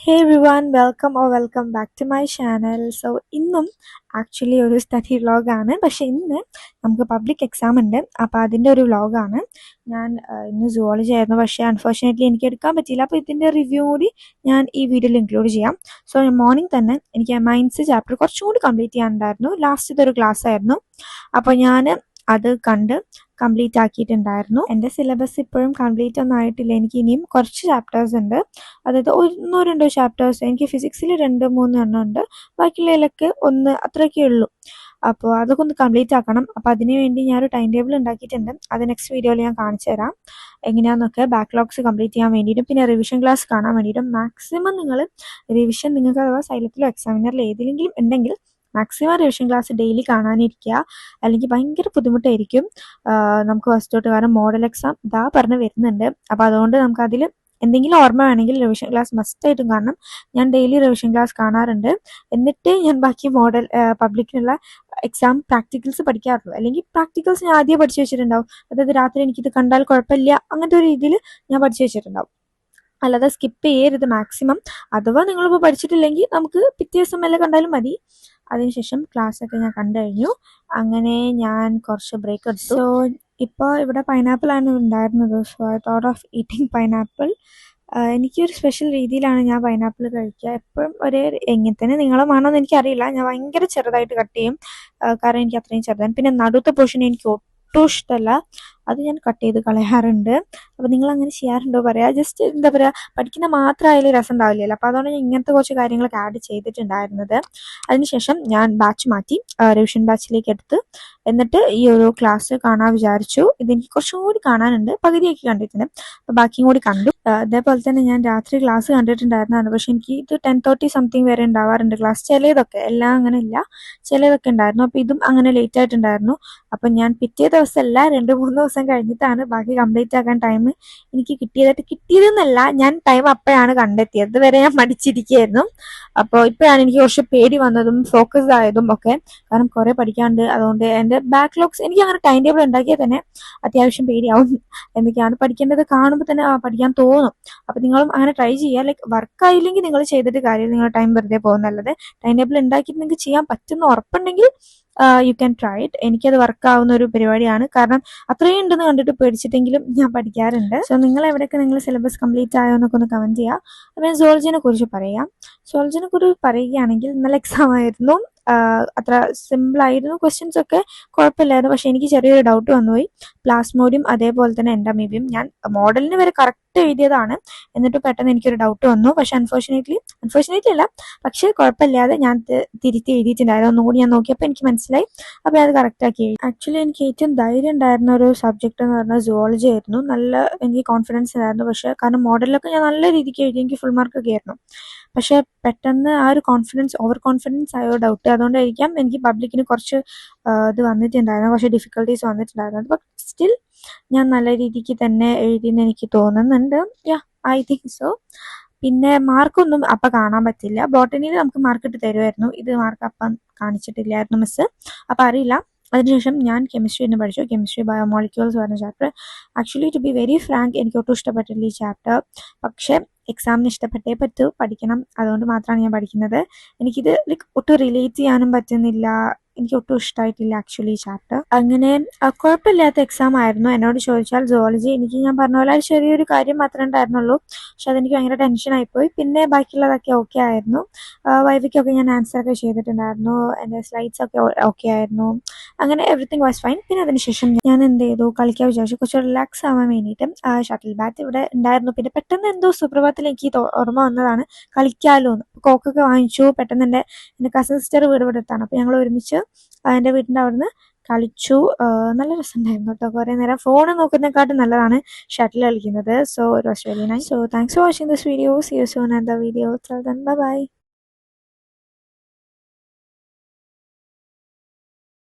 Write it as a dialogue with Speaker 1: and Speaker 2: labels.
Speaker 1: Hey everyone, welcome back to my channel. So ഇന്നും actually ഒരു study വ്ളോഗാണ്. പക്ഷെ ഇന്ന് നമുക്ക് പബ്ലിക് എക്സാം ഉണ്ട്. അപ്പോൾ അതിൻ്റെ ഒരു വ്ളോഗാണ്. ഞാൻ ഇന്ന് സുവോളജി ആയിരുന്നു, പക്ഷേ അൺഫോർച്ചുനേറ്റ്ലി എനിക്ക് എടുക്കാൻ പറ്റിയില്ല. അപ്പോൾ ഇതിൻ്റെ റിവ്യൂ കൂടി ഞാൻ ഈ വീഡിയോയിൽ ഇൻക്ലൂഡ് ചെയ്യാം. സോ മോർണിംഗ് തന്നെ എനിക്ക് മൈൻഡ്സ് ചാപ്റ്റർ കുറച്ചും കൂടി കംപ്ലീറ്റ് ചെയ്യാനുണ്ടായിരുന്നു. ലാസ്റ്റ് ഇതൊരു ക്ലാസ് ആയിരുന്നു. അപ്പോൾ ഞാൻ അത് കണ്ട് കംപ്ലീറ്റ് ആക്കിയിട്ടുണ്ടായിരുന്നു. എൻ്റെ സിലബസ് ഇപ്പോഴും കംപ്ലീറ്റ് ഒന്നും ആയിട്ടില്ല. എനിക്ക് ഇനിയും കുറച്ച് ചാപ്റ്റേഴ്സ് ഉണ്ട്. അതായത് ഒന്നോ രണ്ടോ ചാപ്റ്റേഴ്സ്. എനിക്ക് ഫിസിക്സിൽ 2-3 എണ്ണം ഉണ്ട്. ബാക്കിയുള്ളതിലൊക്കെ ഒന്ന് അത്രയൊക്കെ ഉള്ളൂ. അപ്പോൾ അതൊക്കെ ഒന്ന് കംപ്ലീറ്റ് ആക്കണം. അപ്പോൾ അതിന് വേണ്ടി ഞാനൊരു ടൈം ടേബിൾ ഉണ്ടാക്കിയിട്ടുണ്ട്. അത് നെക്സ്റ്റ് വീഡിയോയിൽ ഞാൻ കാണിച്ചു തരാം എങ്ങനെയാണെന്നൊക്കെ. ബാക്ക്ലോഗ്സ് കംപ്ലീറ്റ് ചെയ്യാൻ വേണ്ടിയിട്ടും പിന്നെ റിവിഷൻ ക്ലാസ് കാണാൻ വേണ്ടിയിട്ടും മാക്സിമം നിങ്ങൾ റിവിഷൻ നിങ്ങൾക്ക് അഥവാ സൈലത്തിലോ എക്സാമിനറിൽ ഏതിലെങ്കിലും ഉണ്ടെങ്കിൽ മാക്സിമം റിവിഷൻ ക്ലാസ് ഡെയിലി കാണാനിരിക്കുക. അല്ലെങ്കിൽ ഭയങ്കര ബുദ്ധിമുട്ടായിരിക്കും നമുക്ക് ഫസ്റ്റ് തൊട്ട്. കാരണം മോഡൽ എക്സാം ഇതാ പറഞ്ഞ് വരുന്നുണ്ട്. അപ്പോൾ അതുകൊണ്ട് നമുക്കതിൽ എന്തെങ്കിലും ഓർമ്മ വേണമെങ്കിൽ റിവിഷൻ ക്ലാസ് മസ്റ്റായിട്ടും കാണണം. ഞാൻ ഡെയിലി റിവിഷൻ ക്ലാസ് കാണാറുണ്ട്. എന്നിട്ട് ഞാൻ ബാക്കി മോഡൽ പബ്ലിക്കിനുള്ള എക്സാം പ്രാക്ടിക്കൽസ് പഠിക്കാറുള്ളൂ. അല്ലെങ്കിൽ പ്രാക്ടിക്കൽസ് ഞാൻ ആദ്യം പഠിച്ചു വെച്ചിട്ടുണ്ടാവും. അതായത് രാത്രി എനിക്കിത് കണ്ടാൽ കുഴപ്പമില്ല അങ്ങനത്തെ ഒരു രീതിയിൽ ഞാൻ പഠിച്ചു വെച്ചിട്ടുണ്ടാവും. അല്ലാതെ സ്കിപ്പ് ചെയ്യരുത് മാക്സിമം. അഥവാ നിങ്ങളിപ്പോൾ പഠിച്ചിട്ടില്ലെങ്കിൽ നമുക്ക് പിറ്റേ ദിവസം വല്ല കണ്ടാലും മതി. അതിനുശേഷം ക്ലാസ്സൊക്കെ ഞാൻ കണ്ടു കഴിഞ്ഞു. അങ്ങനെ ഞാൻ കുറച്ച് ബ്രേക്ക് എടുത്തു. സോ ഇപ്പോൾ ഇവിടെ പൈനാപ്പിൾ ആണ് ഉണ്ടായിരുന്നത്. So I thought of eating pineapple. എനിക്കൊരു സ്പെഷ്യൽ രീതിയിലാണ് ഞാൻ പൈനാപ്പിൾ കഴിക്കുക. എപ്പോഴും ഒരേ എങ്ങനെ തന്നെ നിങ്ങളുമാണോ എന്ന് എനിക്കറിയില്ല. ഞാൻ ഭയങ്കര ചെറുതായിട്ട് കട്ട് ചെയ്യും. കാരണം എനിക്ക് അത്രയും ചെറുതാണ്. പിന്നെ നടുത്ത പോർഷൻ എനിക്ക് ഒട്ടും ഇഷ്ടമല്ല. അത് ഞാൻ കട്ട് ചെയ്ത് കളയാറുണ്ട്. അപ്പോൾ നിങ്ങൾ അങ്ങനെ ചെയ്യാറുണ്ടോ പറയാം. ജസ്റ്റ് എന്താ പറയുക, പഠിക്കുന്ന മാത്രമായാലും രസം ഉണ്ടാവില്ലല്ലോ. അപ്പോൾ അതുകൊണ്ട് ഞാൻ ഇങ്ങനത്തെ കുറച്ച് കാര്യങ്ങളൊക്കെ ആഡ് ചെയ്തിട്ടുണ്ടായിരുന്നത്. അതിനുശേഷം ഞാൻ ബാച്ച് മാറ്റി റിവിഷൻ ബാച്ചിലേക്ക് എടുത്ത് എന്നിട്ട് ഈ ഒരു ക്ലാസ് കാണാൻ വിചാരിച്ചു. ഇതെനിക്ക് കുറച്ചും കൂടി കാണാനുണ്ട്. പകുതിയൊക്കെ കണ്ടിട്ടുണ്ട്. അപ്പോൾ ബാക്കിയും കൂടി കണ്ടു. അതേപോലെ തന്നെ ഞാൻ രാത്രി ക്ലാസ് കണ്ടിട്ടുണ്ടായിരുന്നതാണ്. പക്ഷെ എനിക്ക് ഇത് 10:30 സംതിങ് വരെ ഉണ്ടാവാറുണ്ട് ക്ലാസ്. ചിലതൊക്കെ എല്ലാം അങ്ങനെ ഇല്ല, ചിലതൊക്കെ ഉണ്ടായിരുന്നു. അപ്പോൾ ഇതും അങ്ങനെ ലേറ്റ് ആയിട്ടുണ്ടായിരുന്നു. അപ്പം ഞാൻ പിറ്റേ ദിവസമല്ല 2-3 ദിവസം കഴിഞ്ഞിട്ടാണ് ബാക്കി കംപ്ലീറ്റ് ആക്കാൻ ടൈം എനിക്ക് കിട്ടിയതെന്നല്ല, ഞാൻ ടൈം അപ്പോഴാണ് കണ്ടെത്തിയത്. അതുവരെ ഞാൻ മടിച്ചിരിക്കുകയായിരുന്നു. അപ്പോൾ ഇപ്പോഴാണ് എനിക്ക് കുറച്ച് പേടി വന്നതും ഫോക്കസ് ആയതും ഒക്കെ. കാരണം കുറേ പഠിക്കാനുണ്ട്. അതുകൊണ്ട് എൻ്റെ ബാക്ക്ലോഗ്സ് എനിക്ക് അങ്ങനെ ടൈം ടേബിൾ ഉണ്ടാക്കിയാൽ തന്നെ അത്യാവശ്യം പേടിയാവും. എന്തൊക്കെയാണ് പഠിക്കേണ്ടത് കാണുമ്പോൾ തന്നെ പഠിക്കാൻ തോന്നും. അപ്പോൾ നിങ്ങളും അങ്ങനെ ട്രൈ ചെയ്യുക. ലൈക്ക് വർക്കായില്ലെങ്കിൽ നിങ്ങൾ ചെയ്തിട്ട് കാര്യം, നിങ്ങൾ ടൈം വെറുതെ പോകുന്നതല്ലാതെ ടൈം ടേബിൾ ഉണ്ടാക്കിയിട്ട് നിങ്ങൾക്ക് ചെയ്യാൻ പറ്റുന്ന ഉറപ്പുണ്ടെങ്കിൽ യു ക്യാൻ ട്രൈ ഇറ്റ്. എനിക്കത് വർക്കാവുന്ന ഒരു പരിപാടിയാണ്. കാരണം അത്രയും ഉണ്ടെന്ന് കണ്ടിട്ട് പേടിച്ചിട്ടെങ്കിലും ഞാൻ പഠിക്കാറുണ്ട്. സോ നിങ്ങൾ എവിടെയൊക്കെ നിങ്ങൾ സിലബസ് കംപ്ലീറ്റ് ആയോ എന്നൊക്കെ ഒന്ന് കമൻറ്റ് ചെയ്യുക. അപ്പോൾ ഞാൻ സുവോളജിനെ കുറിച്ച് പറയാം. സുവോളജിനെ കുറിച്ച് പറയുകയാണെങ്കിൽ നല്ല എക്സാം ആയിരുന്നു. അത്ര സിമ്പിളായിരുന്നു. ക്വസ്റ്റ്യൻസ് ഒക്കെ കുഴപ്പമില്ലായിരുന്നു. പക്ഷെ എനിക്ക് ചെറിയൊരു ഡൗട്ട് വന്നുപോയി. പ്ലാസ്മോഡിയം അതേപോലെ തന്നെ എൻഡമീബിയം ഞാൻ മോഡലിന് വരെ കറക്റ്റ് എഴുതിയതാണ്. എന്നിട്ട് പെട്ടെന്ന് എനിക്കൊരു ഡൗട്ട് വന്നു. പക്ഷെ അൺഫോർച്ചുനേറ്റ്ലി അല്ല, പക്ഷെ കുഴപ്പമില്ലാതെ ഞാൻ തിരുത്തി എഴുതിയിട്ടുണ്ടായിരുന്നു. ഒന്നുകൂടി ഞാൻ നോക്കിയപ്പോൾ എനിക്ക് മനസ്സിലായി. അപ്പോൾ അത് കറക്റ്റാക്കി എഴുതി. ആക്ച്വലി എനിക്ക് ഏറ്റവും ധൈര്യം ഉണ്ടായിരുന്ന ഒരു സബ്ജക്റ്റ് എന്ന് പറഞ്ഞാൽ സുവോളജി ആയിരുന്നു. നല്ല എനിക്ക് കോൺഫിഡൻസ് ഉണ്ടായിരുന്നു. പക്ഷേ കാരണം മോഡലൊക്കെ ഞാൻ നല്ല രീതിക്ക് എഴുതി, എനിക്ക് ഫുൾ മാർക്കൊക്കെ ആയിരുന്നു. പക്ഷെ പെട്ടെന്ന് ആ ഒരു ഓവർ കോൺഫിഡൻസ് ആയോ ഡൗട്ട്. അതുകൊണ്ടായിരിക്കാം എനിക്ക് പബ്ലിക്കിന് കുറച്ച് ഇത് വന്നിട്ടുണ്ടായിരുന്നു, കുറച്ച് ഡിഫിക്കൽട്ടീസ് വന്നിട്ടുണ്ടായിരുന്നു. ബട്ട് സ്റ്റിൽ ഞാൻ നല്ല രീതിക്ക് തന്നെ എഴുതിയെന്ന് എനിക്ക് തോന്നുന്നുണ്ട്. I think so. പിന്നെ മാർക്കൊന്നും അപ്പം കാണാൻ പറ്റില്ല. ബോട്ടണിയിൽ നമുക്ക് മാർക്ക് ഇട്ട് തരുമായിരുന്നു. ഇത് മാർക്ക് അപ്പം കാണിച്ചിട്ടില്ലായിരുന്നു മിസ്സ്. അപ്പം അറിയില്ല. അതിനുശേഷം ഞാൻ കെമിസ്ട്രി എന്ന് പഠിച്ചു. കെമിസ്ട്രി ബയോമോളിക്യൂൾസ് പറഞ്ഞ chapter. Actually to be very frank എനിക്ക് ഒട്ടും ഇഷ്ടപ്പെട്ടില്ല ഈ ചാപ്റ്റർ. പക്ഷേ എക്സാമിന് ഇഷ്ടപ്പെട്ടേ പറ്റൂ, പഠിക്കണം. അതുകൊണ്ട് മാത്രമാണ് ഞാൻ പഠിക്കുന്നത്. എനിക്കിത് ലൈക്ക് ഒട്ടും റിലേറ്റ് ചെയ്യാനും പറ്റുന്നില്ല. എനിക്ക് ഒട്ടും ഇഷ്ടമായിട്ടില്ല ആക്ച്വലി ഈ ചാപ്റ്റർ. അങ്ങനെ കുഴപ്പമില്ലാത്ത എക്സാം ആയിരുന്നു. എന്നോട് ചോദിച്ചാൽ സുവോളജി എനിക്ക് ഞാൻ പറഞ്ഞ പോലെ ചെറിയൊരു കാര്യം മാത്രമേ ഉണ്ടായിരുന്നുള്ളൂ. പക്ഷെ അതെനിക്ക് ഭയങ്കര ടെൻഷനായിപ്പോയി. പിന്നെ ബാക്കിയുള്ളതൊക്കെ ഓക്കെ ആയിരുന്നു. വൈവയ്ക്കൊക്കെ ഞാൻ ആൻസറൊക്കെ ചെയ്തിട്ടുണ്ടായിരുന്നു. എൻ്റെ സ്ലൈഡ്സ് ഒക്കെ ഓക്കെ ആയിരുന്നു. അങ്ങനെ എവറിത്തിങ് വാസ് ഫൈൻ. പിന്നെ അതിനുശേഷം ഞാൻ എന്ത് ചെയ്തു, കളിക്കാൻ വിചാരിച്ചു. കുറച്ച് റിലാക്സ് ആവാൻ വേണ്ടിയിട്ട് ഷട്ടിൽ ബാറ്റ് ഇവിടെ ഉണ്ടായിരുന്നു. പിന്നെ പെട്ടെന്ന് എന്തോ സുപ്രഭാതത്തിൽ എനിക്ക് ഓർമ്മ വന്നതാണ് കളിക്കാമല്ലോ എന്ന്. കോക്കൊക്കെ വാങ്ങിച്ചു. പെട്ടെന്ന് എൻ്റെ കസിൻ സിസ്റ്റർ വീട് ഇവിടെ അടുത്താണ്. അപ്പോൾ ഞങ്ങൾ ഒരുമിച്ച് എൻ്റെ വീടിൻ്റെ അവിടുന്ന് കളിച്ചു. നല്ല രസമുണ്ടായിരുന്നു കേട്ടോ. കുറേ നേരം ഫോൺ നോക്കുന്നതിനെക്കാട്ടും നല്ലതാണ് ഷട്ടിൽ കളിക്കുന്നത്. So it was very nice. So thanks for watching this video. See you soon at the video. Till then, bye bye.